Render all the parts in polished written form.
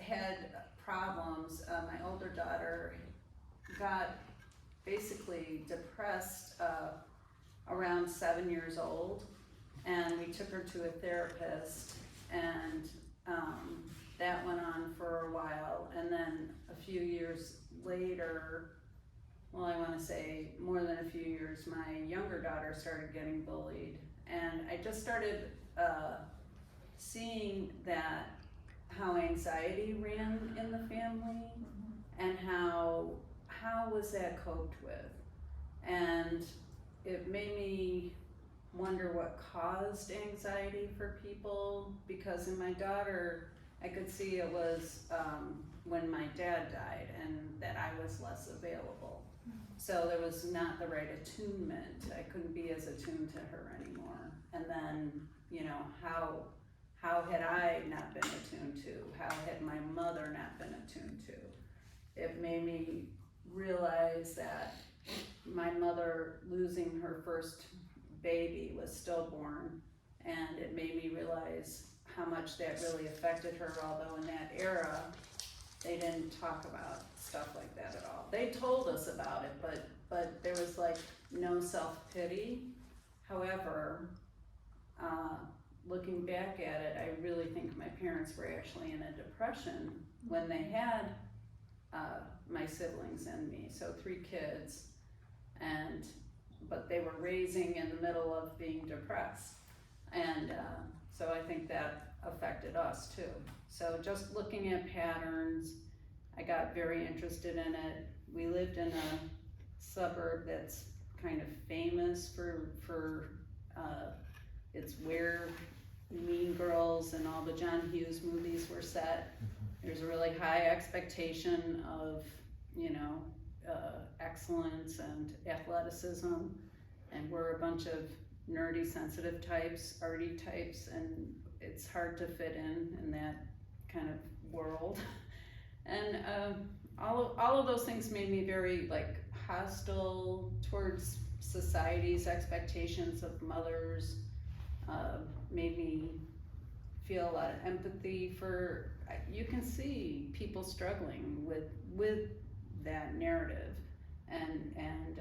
had problems. My older daughter got basically depressed around 7 years old, and we took her to a therapist, and that went on for a while, and then a few years later, well, I want to say more than a few years, my younger daughter started getting bullied, and I just started seeing that how anxiety ran in the family, and how was that coped with, and it made me wonder what caused anxiety for people, because in my daughter I could see it was when my dad died and that I was less available. So there was not the right attunement. I couldn't be as attuned to her anymore. And then, you know, how had I not been attuned to? How had my mother not been attuned to? It made me realize that my mother losing her first baby was stillborn, and it made me realize how much that really affected her, although in that era they didn't talk about stuff like that at all. They told us about it, but there was like no self-pity. However, looking back at it, I really think my parents were actually in a depression when they had my siblings and me, so 3 kids, but they were raising in the middle of being depressed, and so I think that affected us too. So just looking at patterns, I got very interested in it. We lived in a suburb that's kind of famous for it's where Mean Girls and all the John Hughes movies were set. There's a really high expectation of, you know, excellence and athleticism, and we're a bunch of nerdy, sensitive types, arty types, and it's hard to fit in that kind of world. And all of those things made me very like hostile towards society's expectations of mothers, made me feel a lot of empathy for, you can see people struggling with that narrative, and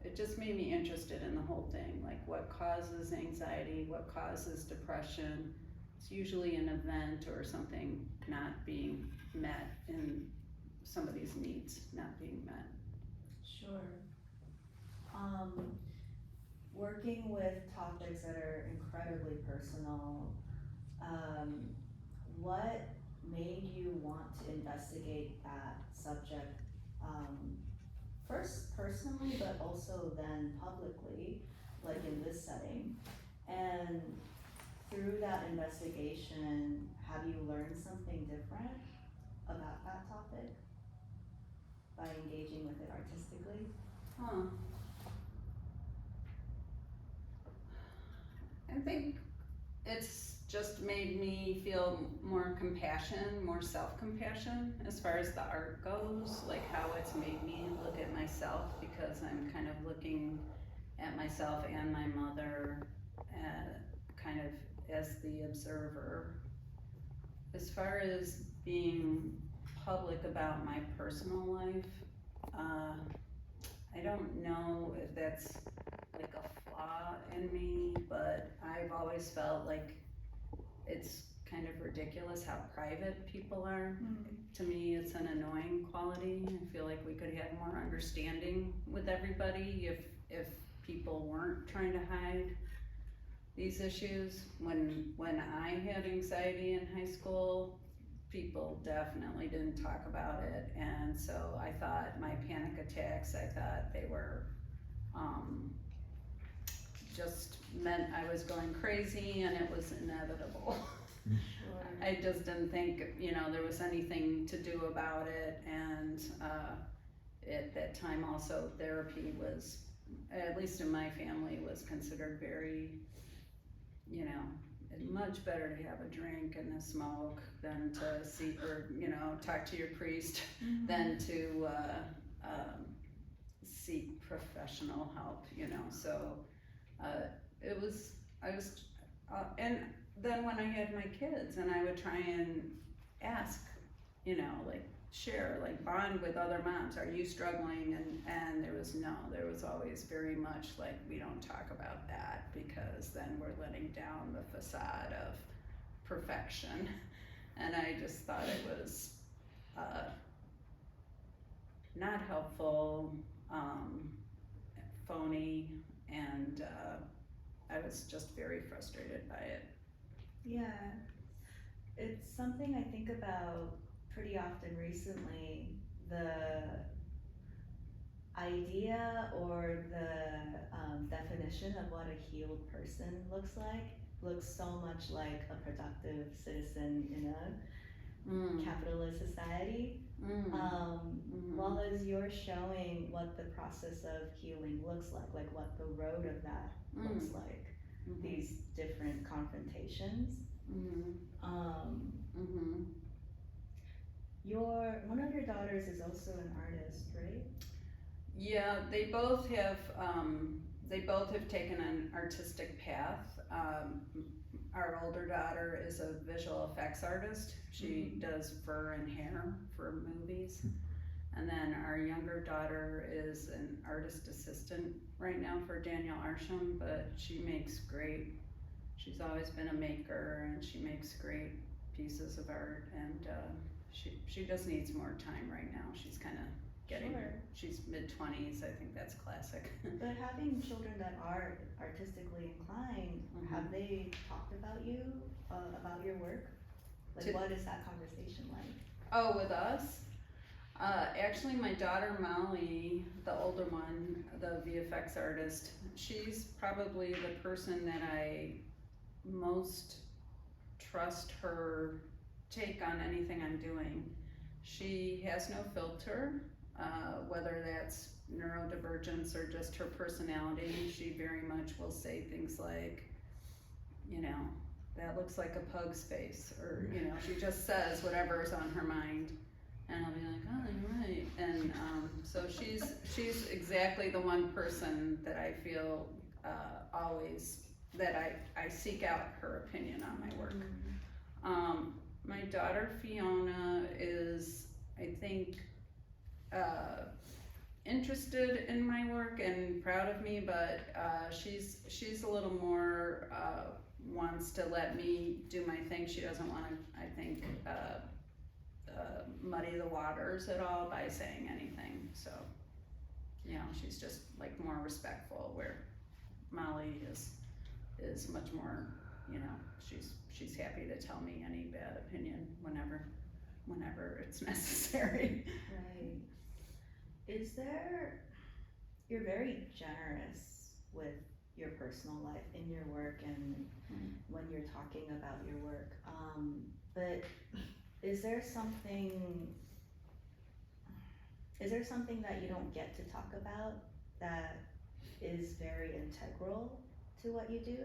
it just made me interested in the whole thing, like what causes anxiety, what causes depression. It's usually an event or something not being met, in somebody's needs not being met. Sure. Working with topics that are incredibly personal, what made you want to investigate that subject, first personally, but also then publicly, like in this setting? And through that investigation, have you learned something different about that topic by engaging with it artistically? I think it's just made me feel more compassion, more self-compassion as far as the art goes, like how it's made me look at myself, because I'm kind of looking at myself and my mother kind of as the observer. As far as being public about my personal life, I don't know if that's like a flaw in me, but I've always felt like it's kind of ridiculous how private people are. To me, it's an annoying quality. I feel like we could have more understanding with everybody if people weren't trying to hide these issues. When I had anxiety in high school, people definitely didn't talk about it, and so I thought my panic attacks, I thought they were just meant I was going crazy and it was inevitable. Sure. I just didn't think, you know, there was anything to do about it, and at that time also therapy was, at least in my family, was considered very, you know, it's much better to have a drink and a smoke than to see, or, you know, talk to your priest than to seek professional help, you know. So and then when I had my kids and I would try and ask you know, like share, like bond with other moms. Are you struggling? And there was always very much like, we don't talk about that because then we're letting down the facade of perfection. And I just thought it was not helpful, phony, and I was just very frustrated by it. Yeah, it's something I think about pretty often recently. The idea or the definition of what a healed person looks so much like a productive citizen in a capitalist society. While as you're showing what the process of healing looks like what the road of that looks like, these different confrontations. One of your daughters is also an artist, right? Yeah, they both have taken an artistic path. Our older daughter is a visual effects artist. She does fur and hair for movies. And then our younger daughter is an artist assistant right now for Daniel Arsham, but she's always been a maker, and she makes great pieces of art, and she just needs more time right now. She's kind of getting her. She's mid-20s, I think that's classic. But having children that are artistically inclined, have they talked about you, about your work? Like, what is that conversation like? Oh, with us? Actually, my daughter Molly, the older one, the VFX artist, she's probably the person that I most trust her take on anything I'm doing. She has no filter, whether that's neurodivergence or just her personality. She very much will say things like, you know, that looks like a pug's face, or, you know, she just says whatever's on her mind. And I'll be like, oh, you're right. And so she's exactly the one person that I feel always that I seek out her opinion on my work. My daughter Fiona is, I think, interested in my work and proud of me, but she's a little more wants to let me do my thing. She doesn't want to, I think, muddy the waters at all by saying anything. So, you know, she's just like more respectful, where Molly is much more, you know, she's happy to tell me any bad opinion whenever it's necessary. Right. You're very generous with your personal life in your work and when you're talking about your work, but is there something that you don't get to talk about that is very integral to what you do?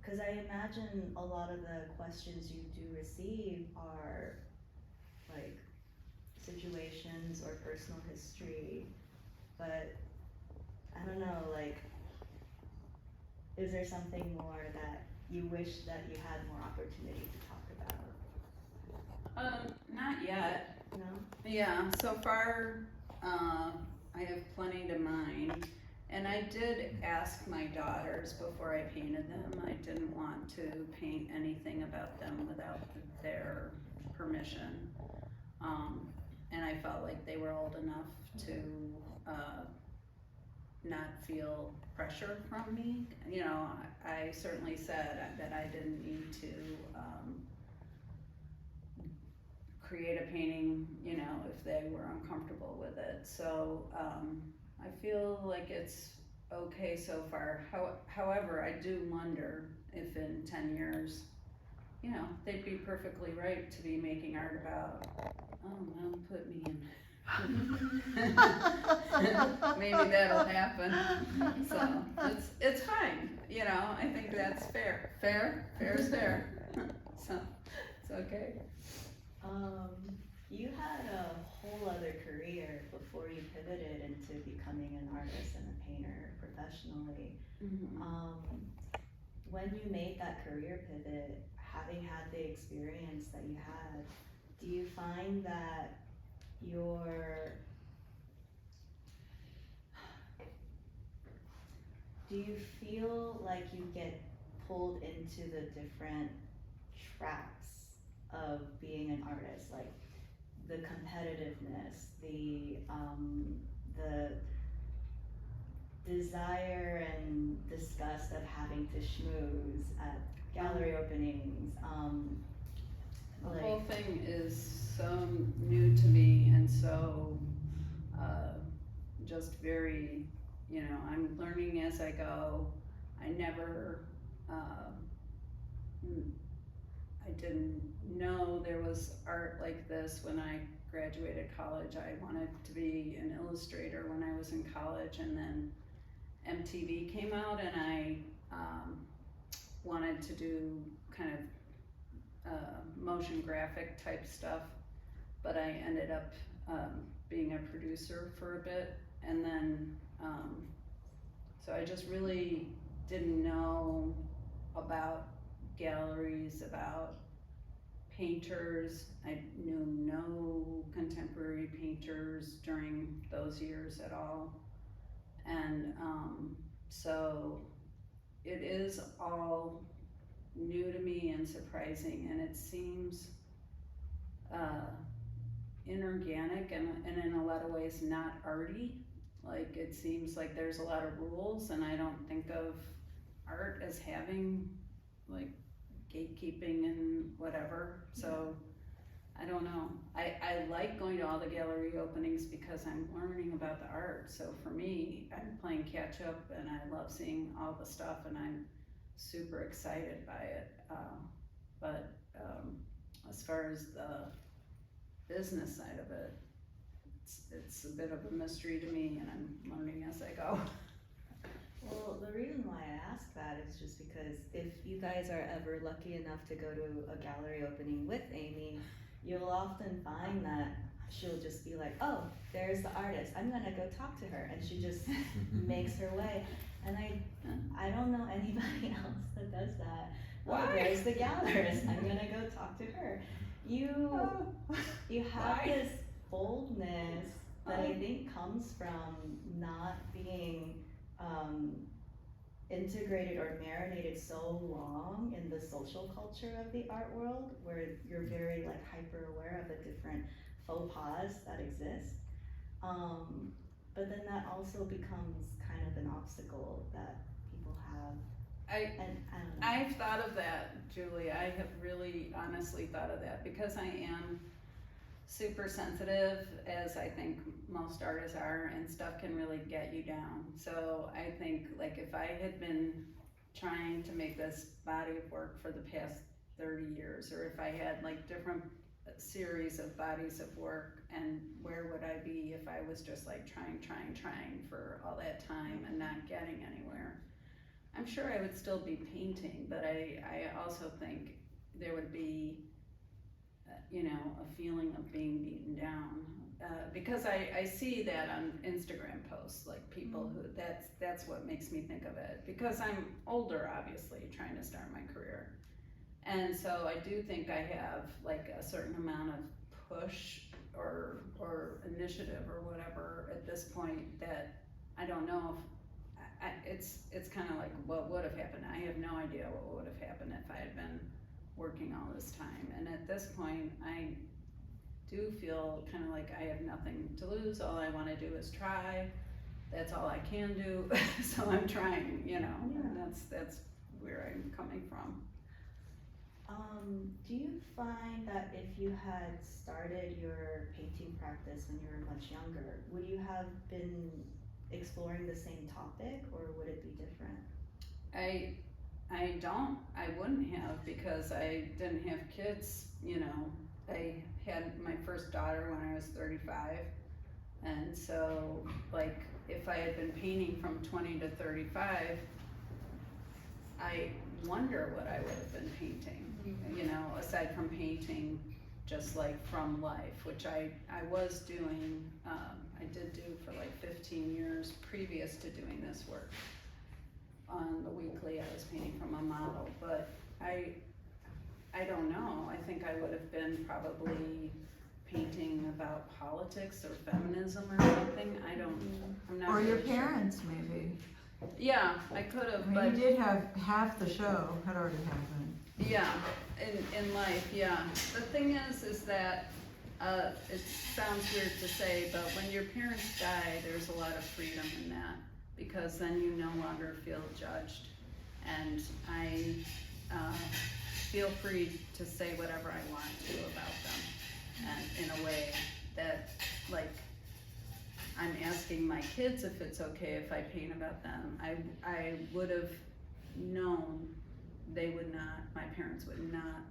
Because I imagine a lot of the questions you do receive are like situations or personal history, but I don't know, like, is there something more that you wish that you had more opportunity to talk about? Not yet. No? Yeah, so far, I have plenty to mind. And I did ask my daughters before I painted them. I didn't want to paint anything about them without their permission. And I felt like they were old enough to not feel pressure from me. You know, I certainly said that I didn't need to create a painting, you know, if they were uncomfortable with it. So I feel like it's okay so far. However, I do wonder if in 10 years, you know, they'd be perfectly right to be making art about, oh, well, put me in. Maybe that'll happen. So it's fine. You know, I think that's fair. Fair is fair. So it's okay. You had a whole other career before you pivoted into becoming an artist and a painter professionally. When you made that career pivot, having had the experience that you had, do you find that do you feel like you get pulled into the different traps of being an artist, like the competitiveness, the desire and disgust of having to schmooze at gallery openings, The like, whole thing is so new to me and so just very, I'm learning as I go. I never, I didn't know there was art like this when I graduated college. I wanted to be an illustrator when I was in college, and then MTV came out and I wanted to do kind of motion graphic type stuff, but I ended up being a producer for a bit, and then so I just really didn't know about galleries, about painters. I knew no contemporary painters during those years at all, and so it is all new to me and surprising, and it seems inorganic and in a lot of ways not arty. Like, it seems like there's a lot of rules, and I don't think of art as having like gatekeeping and whatever. So I don't know. I like going to all the gallery openings because I'm learning about the art. So for me, I'm playing catch up, and I love seeing all the stuff, and I'm super excited by it. But as far as the business side of it, it's a bit of a mystery to me, and I'm learning as I go. well, the reason why I ask that is just because if you guys are ever lucky enough to go to a gallery opening with Amy, you'll often find that she'll just be like, oh, there's the artist, I'm gonna go talk to her, and she just makes her way. And I don't know anybody else that does that. Why? Oh, there's the gallerist, I'm gonna go talk to her. You have Why? this boldness that I think comes from not being integrated or marinated so long in the social culture of the art world, where you're very like hyper aware of the different faux pas that exist. But then that also becomes kind of an obstacle that people have. I don't know. I've thought of that, Julie. I have really honestly thought of that because I am super sensitive, as I think most artists are, and stuff can really get you down. So I think, like, if I had been trying to make this body of work for the past 30 years, or if I had like different series of bodies of work, and where would I be if I was just like trying for all that time and not getting anywhere? I'm sure I would still be painting, but I also think there would be a feeling of being beaten down, because I see that on Instagram posts, like people who, that's what makes me think of it, because I'm older, obviously, trying to start my career. And so I do think I have like a certain amount of push or initiative or whatever at this point, that I don't know if it's kind of like what would have happened. I have no idea what would have happened if I had been working all this time. And at this point, I do feel kind of like I have nothing to lose. All I want to do is try. That's all I can do. So I'm trying, and that's where I'm coming from. Do you find that if you had started your painting practice when you were much younger, would you have been exploring the same topic, or would it be different? I wouldn't have, because I didn't have kids, I had my first daughter when I was 35, and so, like, if I had been painting from 20 to 35, I wonder what I would have been painting, aside from painting just like from life, which I was doing, I did do for like 15 years previous to doing this work. On the weekly, I was painting from a model, but I don't know, I think I would have been probably painting about politics or feminism or something, I'm not Or your really sure. parents, maybe. Yeah, I could have, I mean, but you did have half the show had already happened. yeah, in life, yeah. The thing is that, it sounds weird to say, but when your parents die, there's a lot of freedom in that, because then you no longer feel judged. And I, feel free to say whatever I want to about them, and in a way that, like, I'm asking my kids if it's okay if I paint about them. I would have known they would not, my parents would not,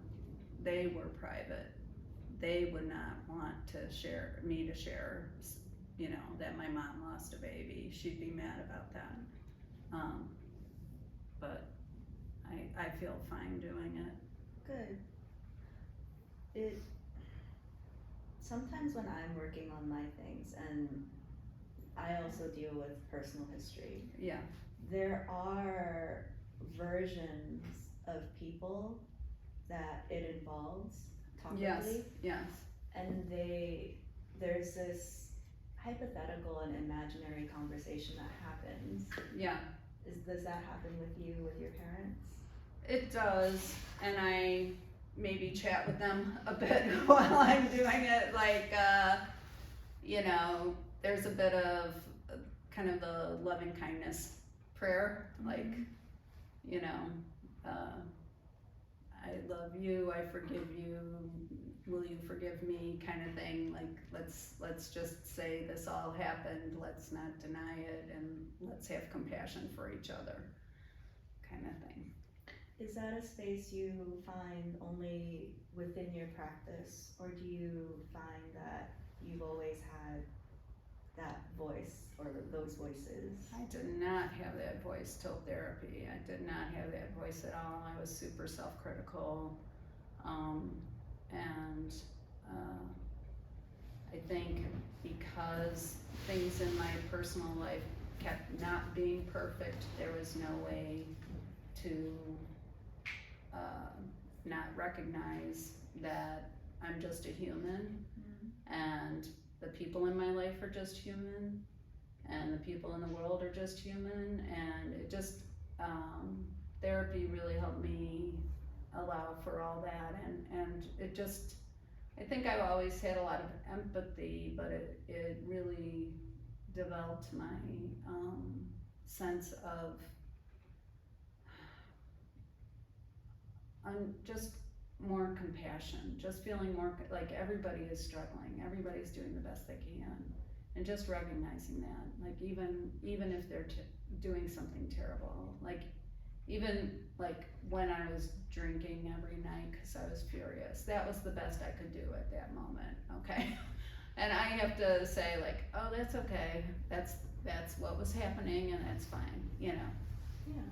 they were private. They would not want to share, you know, that my mom lost a baby. She'd be mad about that. But I feel fine doing it. Good. Sometimes when I'm working on my things, and I also deal with personal history, Yeah, there are versions of people that it involves yes, topically, yes. and there's this hypothetical and imaginary conversation that happens. Yeah, Does that happen with you, with your parents? it does, and I maybe chat with them a bit while I'm doing it, like, you know, there's a bit of kind of the loving kindness prayer, like, you know, I love you, I forgive you, will you forgive me, kind of thing, like, let's just say this all happened, let's not deny it, and let's have compassion for each other, kind of thing. Is that a space you find only within your practice, or do you find that you've always had that voice or those voices? I did not have that voice till therapy. I did not have that voice at all. I was super self-critical, and I think because things in my personal life kept not being perfect, there was no way to not recognize that I'm just a human, and the people in my life are just human, and the people in the world are just human, and it just, therapy really helped me allow for all that, and it just, I think I've always had a lot of empathy, but it really developed my, sense of, just more compassion, just feeling more, like everybody is struggling, everybody's doing the best they can, and just recognizing that, like even if they're doing something terrible, like even like when I was drinking every night because I was furious, that was the best I could do at that moment, okay? And I have to say, like, oh, that's okay, that's what was happening, and that's fine, you know. Yeah.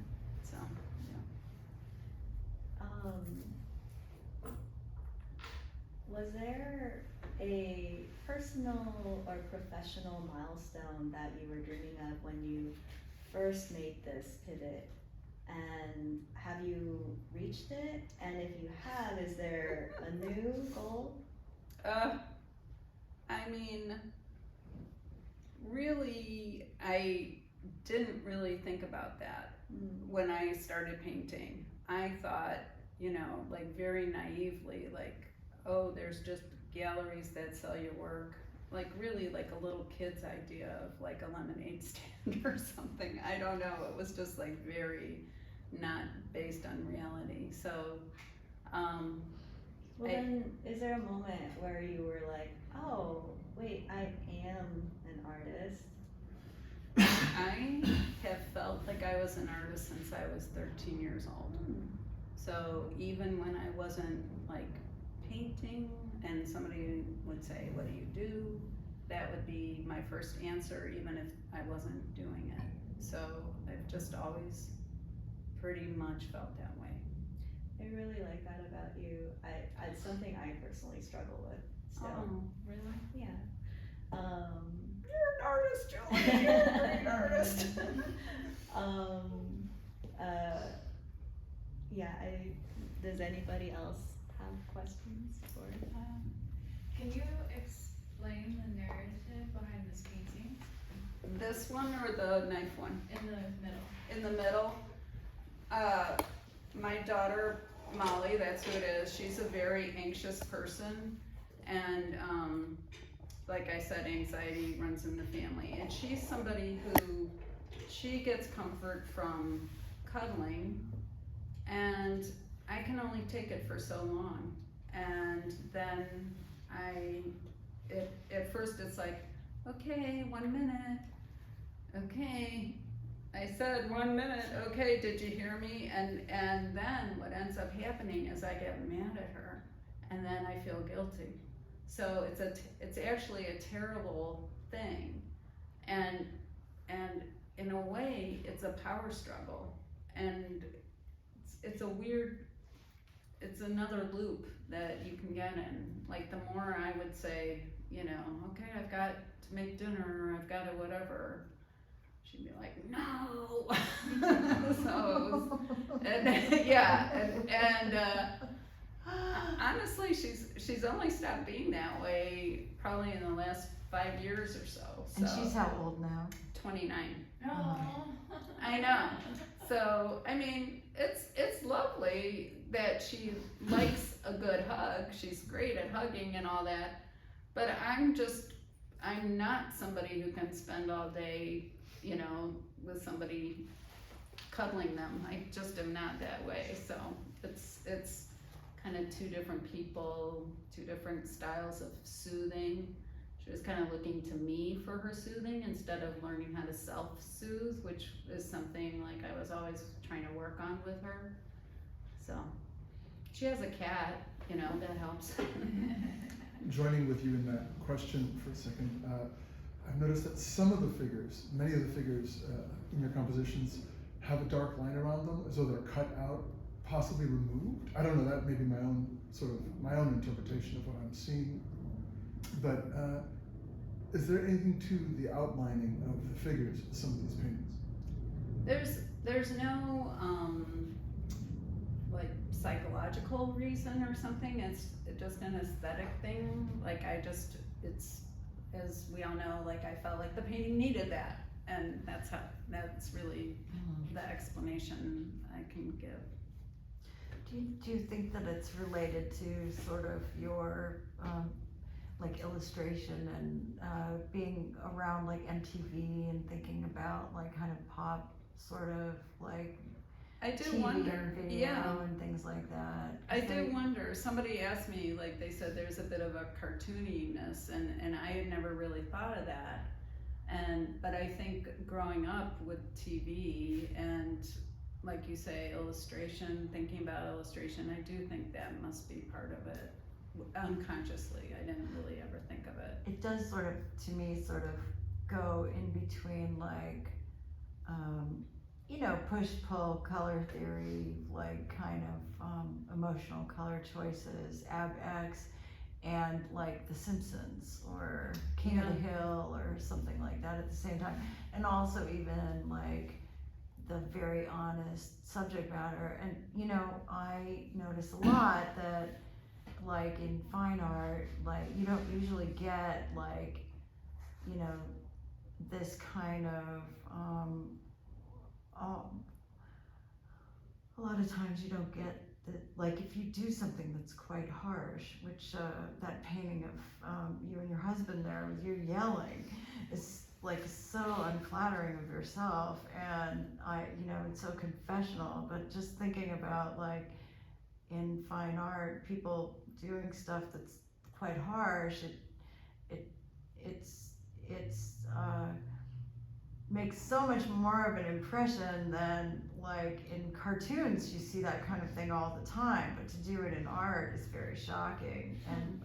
So Was there a personal or professional milestone that you were dreaming of when you first made this pivot? And have you reached it? And if you have, is there a new goal? I mean, really, I didn't really think about that when I started painting. I thought, you know, like very naively, like, oh, there's just galleries that sell your work. Like really like a little kid's idea of like a lemonade stand or something. I don't know, it was just like very not based on reality. So, Well then, is there a moment where you were like, oh, wait, I am an artist? I have felt like I was an artist since I was 13 years old. So even when I wasn't like painting and somebody would say, what do you do? That would be my first answer, even if I wasn't doing it. So I've just always pretty much felt that way. I really like that about you. It's something I personally struggle with still. Oh, really? Yeah. You're an artist, Julie. You're a great artist. Yeah, does anybody else have questions for Can you explain the narrative behind this painting This one or the knife one? in the middle? In the middle, my daughter Molly, that's who it is, she's a very anxious person, and like I said, anxiety runs in the family, and she's somebody who, she gets comfort from cuddling, and I can only take it for so long, and then at first it's like, okay, 1 minute, okay, I said 1 minute, okay, did you hear me? And then what ends up happening is I get mad at her, and then I feel guilty. So it's actually a terrible thing, and in a way, it's a power struggle, and it's a weird, it's another loop that you can get in. Like the more I would say, you know, okay, I've got to make dinner, or I've got to whatever, she'd be like, no. So, honestly, she's only stopped being that way probably in the last 5 years or so. And she's how old now? 29. Oh. I know. So, I mean, it's lovely that she likes a good hug. She's great at hugging and all that. But I'm not somebody who can spend all day, you know, with somebody cuddling them. I just am not that way. So it's kind of two different people, two different styles of soothing. She was kind of looking to me for her soothing instead of learning how to self-soothe, which is something like I was always trying to work on with her. So she has a cat, you know, that helps. Joining with you in that question for a second, I've noticed that some of the figures, many of the figures in your compositions have a dark line around them, as though they're cut out, possibly removed. I don't know, that may be my own interpretation of what I'm seeing. But is there anything to the outlining of the figures in some of these paintings? There's no like psychological reason or something. It's just an aesthetic thing. Like it's, as we all know, like I felt like the painting needed that, and that's really the explanation I can give. Do you think that it's related to sort of your like illustration and being around like MTV and thinking about like kind of pop sort of like I do TV wonder, and video yeah. and things like that? I do wonder. Somebody asked me, like they said there's a bit of a cartooniness, and I had never really thought of that. But I think growing up with TV and, like you say, illustration, thinking about illustration, I do think that must be part of it. Unconsciously, I didn't really ever think of it. It does sort of, to me, sort of go in between like, you know, push-pull color theory, like kind of emotional color choices, ab-X, and like The Simpsons or King of the Hill or something like that at the same time. And also even like the very honest subject matter. And, you know, I notice a lot that like in fine art, like you don't usually get like, you know, this kind of, a lot of times you don't get that, like if you do something that's quite harsh, which that painting of you and your husband there with you yelling is like so unflattering of yourself, and you know, it's so confessional, but just thinking about like in fine art, people doing stuff that's quite harsh, it's makes so much more of an impression than like in cartoons. You see that kind of thing all the time, but to do it in art is very shocking. And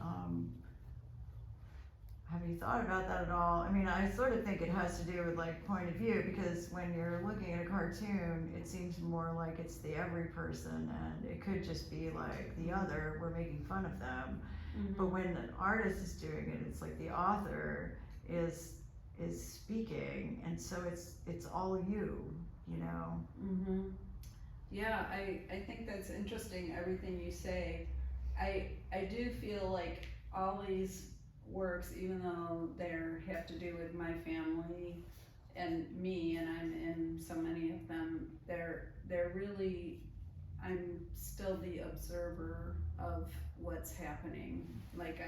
have you thought about that at all? I mean, I sort of think it has to do with like point of view, because when you're looking at a cartoon, it seems more like it's the every person, and it could just be like the other, we're making fun of them. Mm-hmm. But when an artist is doing it, it's like the author is speaking, and so it's all you know. Mm-hmm. Yeah, I think that's interesting, everything you say. I do feel like all these works, even though they're have to do with my family and me, and I'm in so many of them, they're really, I'm still the observer of what's happening. Like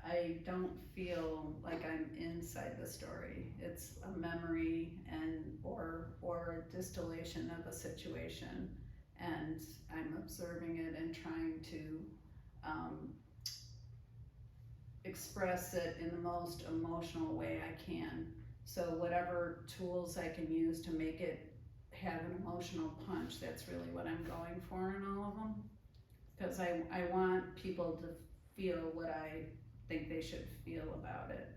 I don't feel like I'm inside the story. It's a memory and or a distillation of a situation, and I'm observing it and trying to express it in the most emotional way I can. So whatever tools I can use to make it have an emotional punch, that's really what I'm going for in all of them. Because I want people to feel what I think they should feel about it.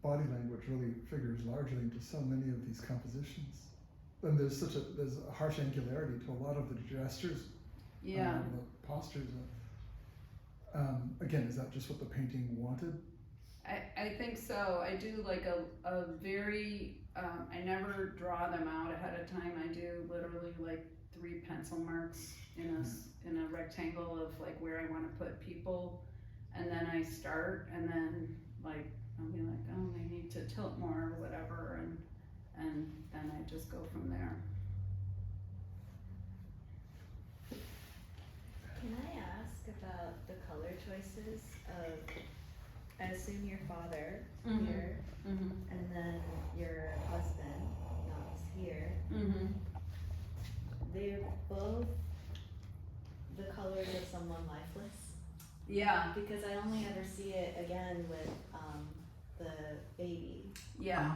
Body language really figures largely into so many of these compositions. And there's a harsh angularity to a lot of the gestures, Yeah. the postures. Again, is that just what the painting wanted? I think so. I do like a very, I never draw them out ahead of time. I do literally like 3 pencil marks in a rectangle of like where I want to put people, and then I start, and then like I'll be like, oh, they need to tilt more or whatever, and then I just go from there. Can I ask about the color choices of, I assume your father here, Mm-hmm. and then your husband, Knox here. Mm-hmm. They're both the colors of someone lifeless. Yeah. Because I only ever see it again with the baby. Yeah.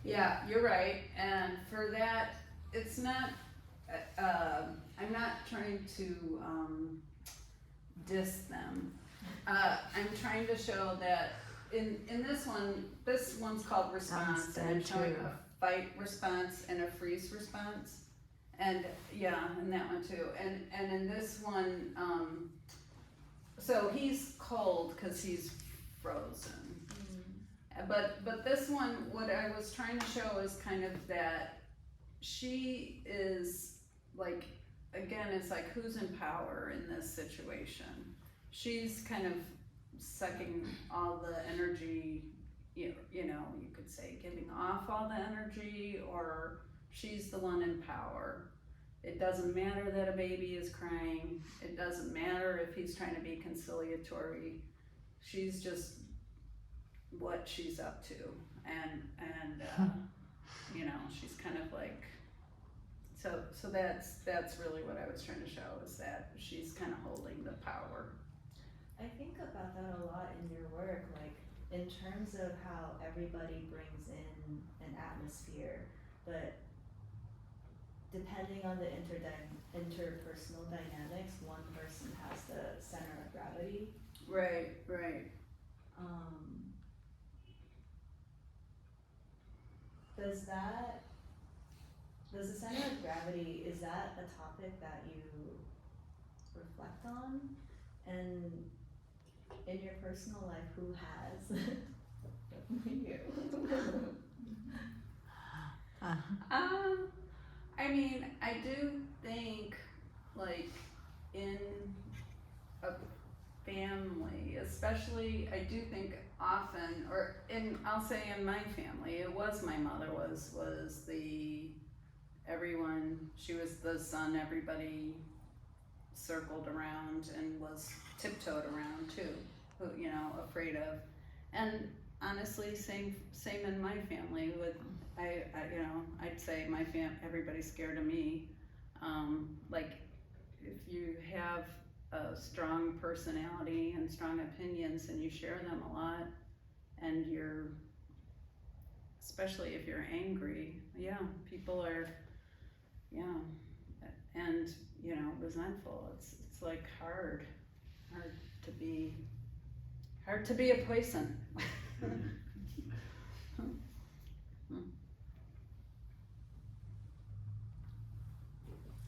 Yeah, you're right. And for that, it's not, I'm not trying to diss them. I'm trying to show that in this one's called response, and it's showing a fight response and a freeze response. And yeah, and that one too. And in this one, so he's cold because he's frozen. But this one, what I was trying to show is kind of that she is like, again, it's like who's in power in this situation. She's kind of sucking all the energy, you know, you could say giving off all the energy, or she's the one in power. It doesn't matter that a baby is crying. It doesn't matter if he's trying to be conciliatory. She's just what she's up to, and you know, she's kind of like, so that's really what I was trying to show, is that she's kind of holding the power. I think about that a lot in your work, like in terms of how everybody brings in an atmosphere, but depending on the interpersonal dynamics, one person has the center of gravity. Right. Does the center of gravity, is that a topic that you reflect on? And in your personal life, who has? You. I mean, I do think, like, in a family, especially, I do think often, or I'll say in my family, it was my mother was the, everyone, she was the son everybody circled around and was tiptoed around too, who, you know, afraid of. And honestly, same in my family. With I you know, I'd say everybody's scared of me. Like, if you have a strong personality and strong opinions and you share them a lot, and you're, especially if you're angry, yeah, people are, yeah, and you know, resentful. It's like hard to be a poison.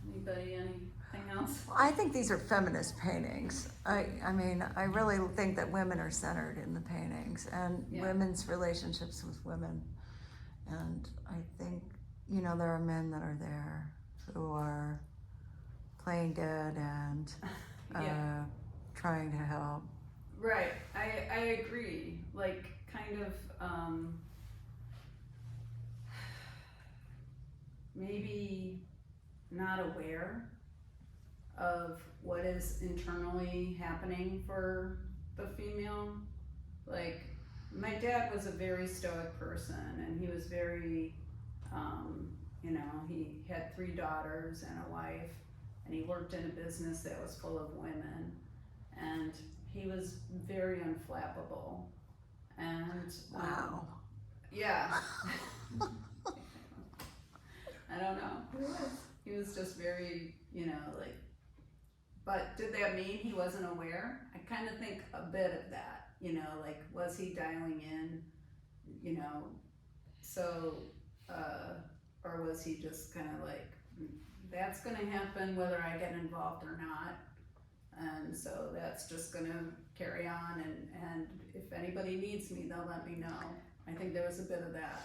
Anybody, anything else? I think these are feminist paintings. I mean, I really think that women are centered in the paintings, and women's relationships with women. And I think, you know, there are men that are there. who are playing dead and Yeah. trying to help. Right, I agree, like, kind of, maybe not aware of what is internally happening for the female. Like, my dad was a very stoic person, and he was very, you know, he had 3 daughters and a wife, and he worked in a business that was full of women, and he was very unflappable. And Wow. yeah. I don't know. He was just very, you know, like, but did that mean he wasn't aware? I kind of think a bit of that, you know, like, was he dialing in, you know, so, or was he just kind of like, that's gonna happen whether I get involved or not, and so that's just gonna carry on, and if anybody needs me, they'll let me know. I think there was a bit of that.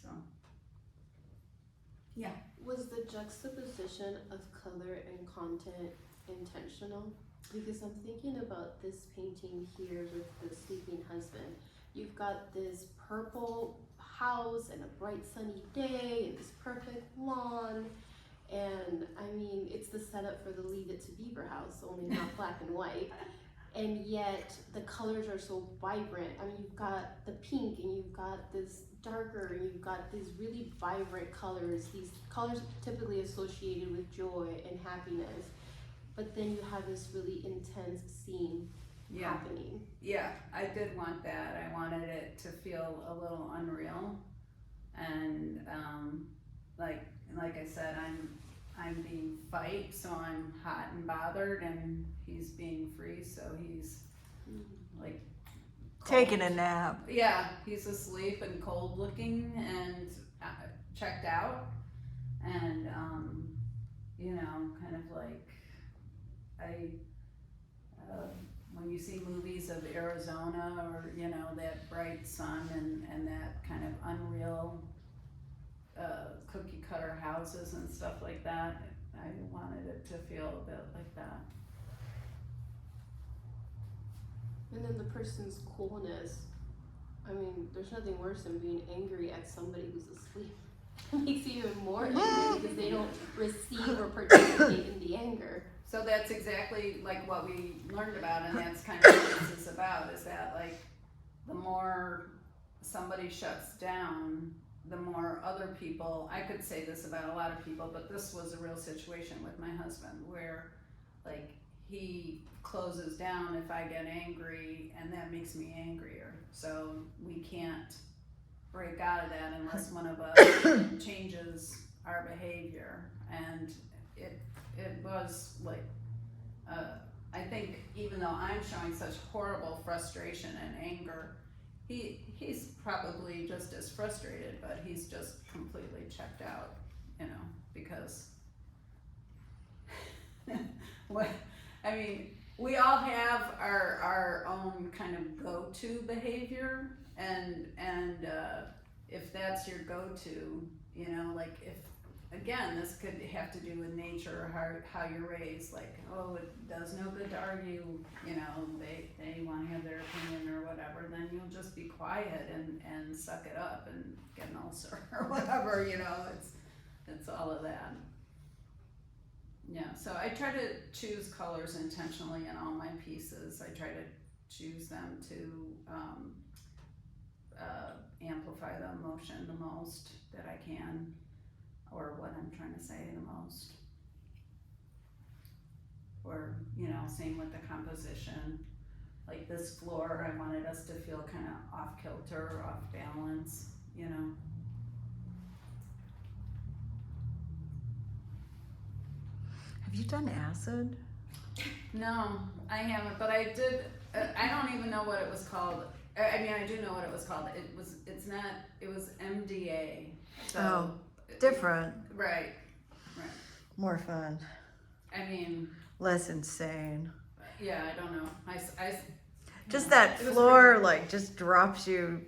So, yeah. Was the juxtaposition of color and content intentional? Because I'm thinking about this painting here with the sleeping husband. You've got this purple house and a bright sunny day and this perfect lawn. And I mean, it's the setup for the Leave It to Beaver house, only not black and white. And yet the colors are so vibrant. I mean, you've got the pink and you've got this darker and you've got these really vibrant colors. These colors typically associated with joy and happiness. But then you have this really intense scene happening. Yeah, I did want that. I wanted it to feel a little unreal. And like I said, I'm being fight, so I'm hot and bothered, and he's being free, so he's like Taking a nap. Yeah, he's asleep and cold looking and checked out, and you know, kind of like when you see movies of Arizona, or you know, that bright sun and that kind of unreal cookie cutter houses and stuff like that, I wanted it to feel a bit like that. And then the person's coolness. I mean, there's nothing worse than being angry at somebody who's asleep. It makes you even more angry because they don't receive or participate in the anger. So that's exactly like what we learned about, and that's kind of what this is about, is that like the more somebody shuts down, the more other people, I could say this about a lot of people, but this was a real situation with my husband where like he closes down if I get angry, and that makes me angrier. So we can't break out of that unless one of us changes our behavior. And it was like, I think even though I'm showing such horrible frustration and anger, he's probably just as frustrated, but he's just completely checked out, you know, because what, I mean, we all have our own kind of go-to behavior, and if that's your go-to, you know, like if, again, this could have to do with nature or how you're raised, like, oh, it does no good to argue, you know, they want to have their opinion or whatever, then you'll just be quiet and suck it up and get an ulcer or whatever, you know, it's all of that. Yeah, so I try to choose colors intentionally in all my pieces. I try to choose them to amplify the emotion the most that I can, or what I'm trying to say the most. Or, you know, same with the composition. Like this floor, I wanted us to feel kind of off kilter, off balance, you know. Have you done acid? No, I haven't, but I did, I don't even know what it was called. I mean, I do know what it was called. It was MDA. So, Oh, different. Right. More fun. I mean, Less insane. yeah, I don't know. Just yeah, that it was floor, pretty- like, just drops you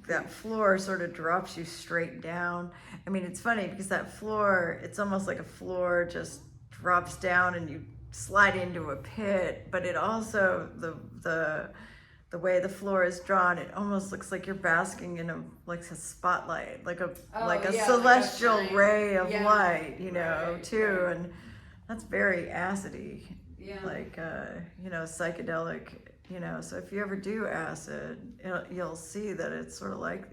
that floor sort of drops you straight down. I mean, it's funny because that floor, it's almost like a floor just drops down and you slide into a pit, but it also, the way the floor is drawn, it almost looks like you're basking in a spotlight, like a yeah, celestial like a ray of yeah, light, you know, right, too. right. And that's very acidy, Yeah. like you know, psychedelic, you know. So if you ever do acid, you'll see that it's sort of like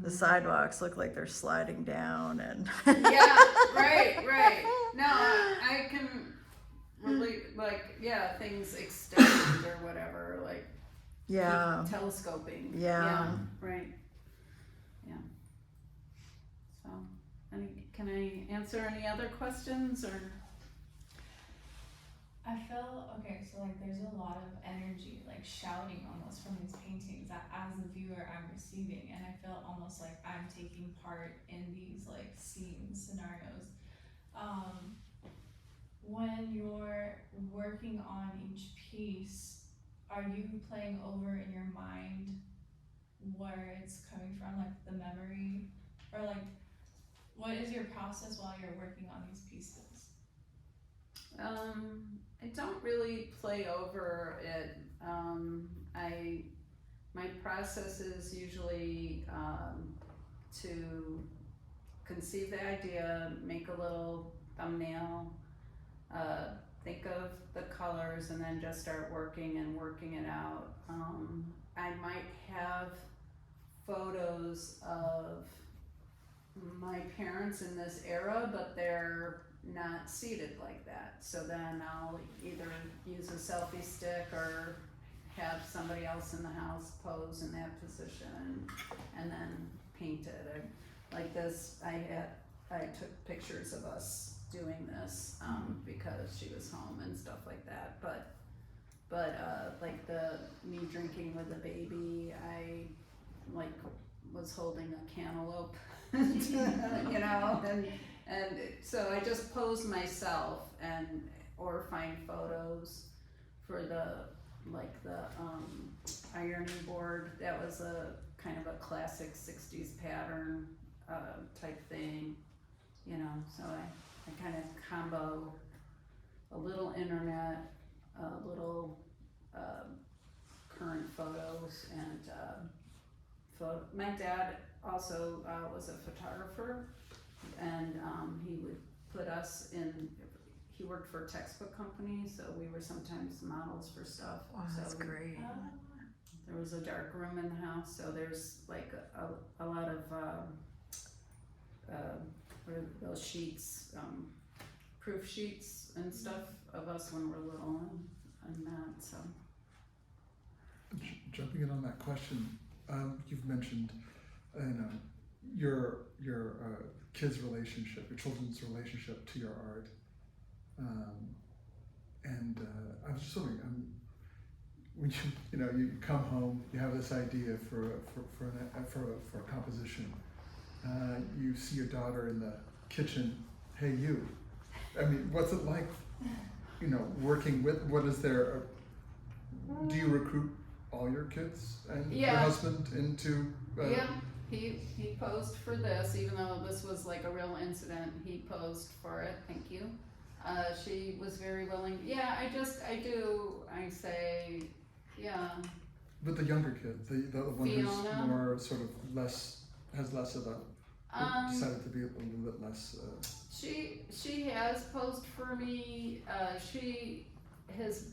the sidewalks look like they're sliding down, and Yeah, right. No, I can really, like, yeah, things extend or whatever, like yeah, telescoping. Yeah. Right. Yeah. So, can I answer any other questions or? I feel, okay, so like there's a lot of energy, like shouting almost from these paintings that as the viewer I'm receiving, and I feel almost like I'm taking part in these like scenes, scenarios. When you're working on each piece, are you playing over in your mind where it's coming from, like the memory, or like what is your process while you're working on these pieces? I don't really play over it. My process is usually to conceive the idea, make a little thumbnail, think of the colors, and then just start working it out. I might have photos of my parents in this era, but they're not seated like that. So then I'll either use a selfie stick or have somebody else in the house pose in that position and then paint it. Like this, I took pictures of us doing this because she was home and stuff like that. But like me drinking with the baby, I like was holding a cantaloupe, you know, and so I just pose myself or find photos for the ironing board. That was a kind of a classic 60s pattern type thing, you know, so I kind of combo a little internet, a little current photos, and my dad also was a photographer, and he would put us in, he worked for a textbook company, so we were sometimes models for stuff. wow, that's So great. there was a dark room in the house, so there's like a lot of what are those sheets, proof sheets and stuff of us when we're little and that, so. Jumping in on that question, you've mentioned, your kids' relationship, your children's relationship to your art, and I was just wondering, when you come home, you have this idea for a composition, you see your daughter in the kitchen. Hey, you. I mean, what's it like? Working with. What is there? Do you recruit all your kids and your husband into? Yeah, he posed for this, even though this was like a real incident. He posed for it. Thank you. She was very willing. Yeah, I say, yeah. But the younger kid, the one Fiona. who's more sort of has less of a. Decided to be a little bit less. She has posed for me. She has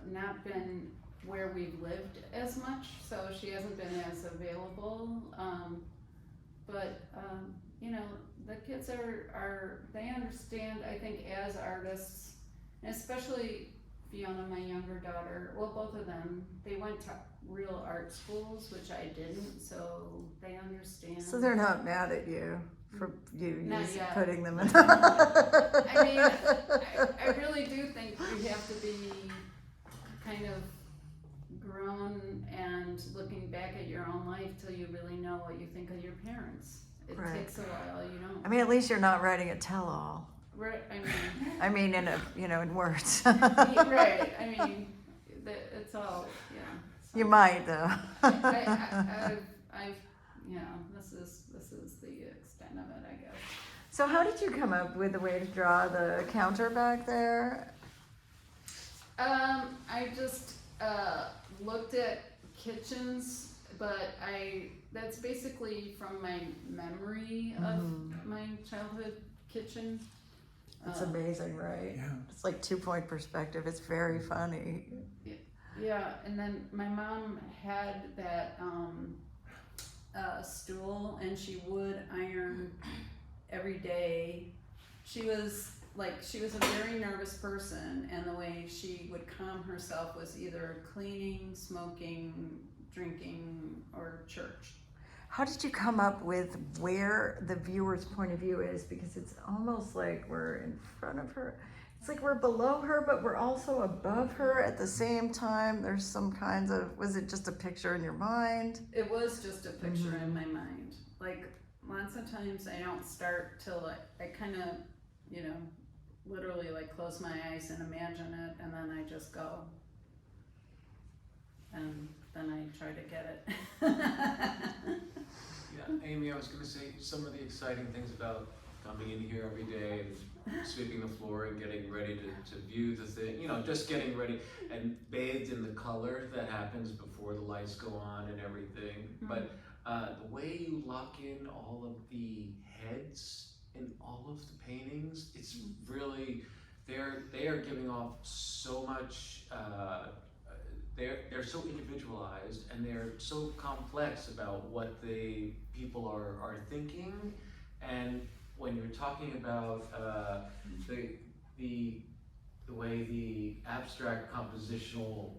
not been where we've lived as much, so she hasn't been as available. But the kids they understand, I think, as artists, and especially Fiona, my younger daughter. Well, both of them, they went to real art schools, which I didn't, so they understand. So they're not mad at you for you Not yet. putting them in. I mean, I really do think you have to be kind of grown and looking back at your own life till you really know what you think of your parents. It Right. takes a while, I mean, at least you're not writing a tell-all. Right, I mean, in words. right, I mean, it's all, yeah. So. You might though. this is the extent of it, I guess. So how did you come up with the way to draw the counter back there? I just looked at kitchens, but that's basically from my memory of my childhood kitchen. It's amazing, right? Yeah. It's like 2-point perspective. It's very funny. Yeah, and then my mom had that stool, and she would iron every day. She was a very nervous person, and the way she would calm herself was either cleaning, smoking, drinking, or church. How did you come up with where the viewer's point of view is? Because it's almost like we're in front of her. It's like we're below her, but we're also above her at the same time. There's some kinds of, was it just a picture in your mind? It was just a picture in my mind. Like, lots of times I don't start till I kind of, literally like close my eyes and imagine it, and then I just go. And then I try to get it. Yeah, Amy, I was going to say some of the exciting things about coming in here every day and sweeping the floor and getting ready to view the thing, just getting ready and bathed in the color that happens before the lights go on and everything. But the way you lock in all of the heads in all of the paintings, it's really, they are giving off so much, they're so individualized, and they're so complex about what the people are thinking. And when you're talking about the way the abstract compositional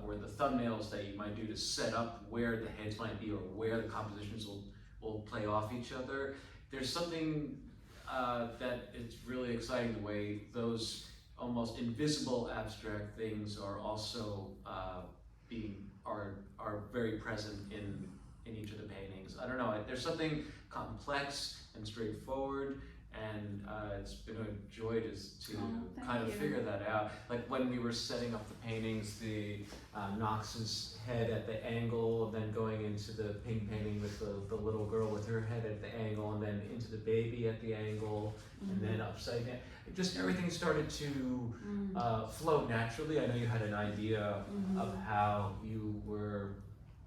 or the thumbnails that you might do to set up where the heads might be or where the compositions will play off each other, there's something that is really exciting, the way those almost invisible abstract things are also are very present in each of the paintings. I don't know, there's something complex and straightforward, and it's been a joy to kind of figure that out. Like when we were setting up the paintings, the Knox's head at the angle, and then going into the pink painting with the little girl with her head at the angle, and then into the baby at the angle, and then upside down. Just everything started to flow naturally. I know you had an idea of how you were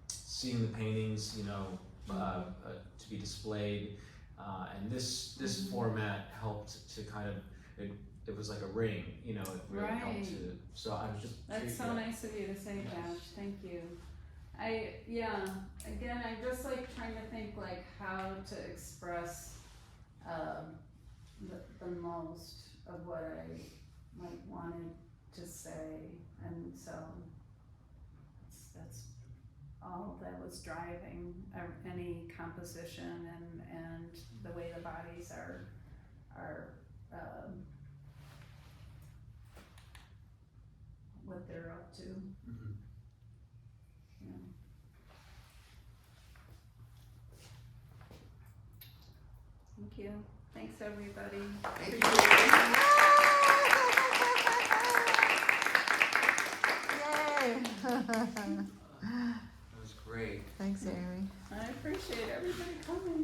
seeing the paintings, to be displayed, and this format helped to kind of, it was like a ring, it really helped to, so I was just That's so nice of you to say, Josh, thank you. Again, I'm just like trying to think like how to express the most of what I like wanted to say, and so that's all that was driving any composition and the way the bodies are what they're up to. Yeah. Thank you. Thanks, everybody. Yay! That was great. Thanks, Amy. I appreciate everybody coming.